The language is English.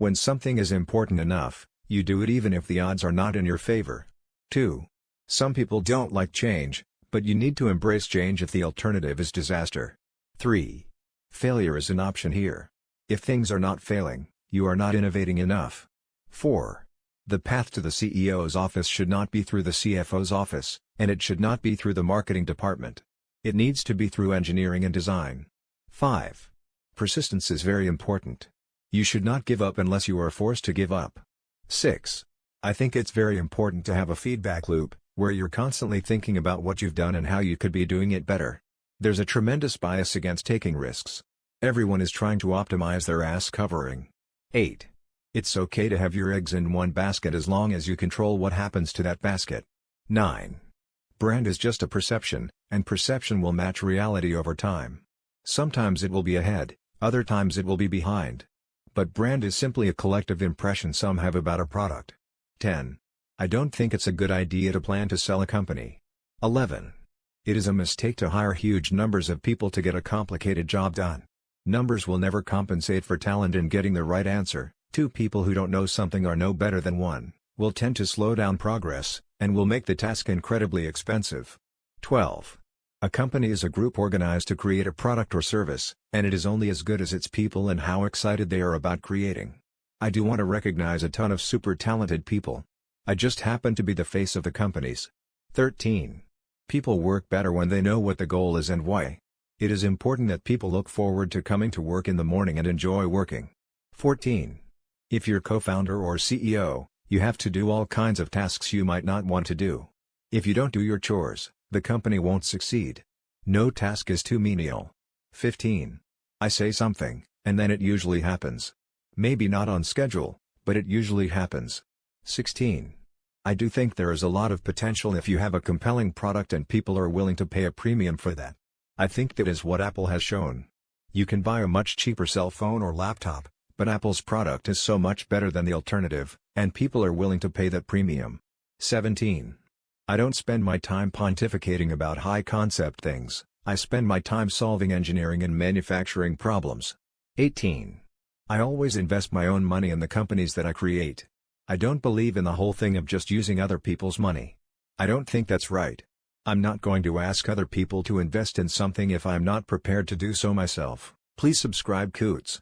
When something is important enough, you do it even if the odds are not in your favor. 2. Some people don't like change, but you need to embrace change if the alternative is disaster. 3. Failure is an option here. If things are not failing, you are not innovating enough. 4. The path to the CEO's office should not be through the CFO's office, and it should not be through the marketing department. It needs to be through engineering and design. 5. Persistence is very important. You should not give up unless you are forced to give up. 6. I think it's very important to have a feedback loop, where you're constantly thinking about what you've done and how you could be doing it better. There's a tremendous bias against taking risks. Everyone is trying to optimize their ass covering. 8. It's okay to have your eggs in one basket as long as you control what happens to that basket. 9. Brand is just a perception, and perception will match reality over time. Sometimes it will be ahead, other times it will be behind. But brand is simply a collective impression some have about a product. 10. I don't think it's a good idea to plan to sell a company. 11. It is a mistake to hire huge numbers of people to get a complicated job done. Numbers will never compensate for talent in getting the right answer. 2 people who don't know something or know better than one, will tend to slow down progress, and will make the task incredibly expensive. 12. A company is a group organized to create a product or service, and it is only as good as its people and how excited they are about creating. I do want to recognize a ton of super talented people. I just happen to be the face of the companies. 13. People work better when they know what the goal is and why. It is important that people look forward to coming to work in the morning and enjoy working. 14. If you're co-founder or CEO, you have to do all kinds of tasks you might not want to do. If you don't do your chores, the company won't succeed. No task is too menial. 15. I say something, and then it usually happens. Maybe not on schedule, but it usually happens. 16. I do think there is a lot of potential if you have a compelling product and people are willing to pay a premium for that. I think that is what Apple has shown. You can buy a much cheaper cell phone or laptop, but Apple's product is so much better than the alternative, and people are willing to pay that premium. 17. I don't spend my time pontificating about high-concept things, I spend my time solving engineering and manufacturing problems. 18. I always invest my own money in the companies that I create. I don't believe in the whole thing of just using other people's money. I don't think that's right. I'm not going to ask other people to invest in something if I'm not prepared to do so myself. Please subscribe Qoutes.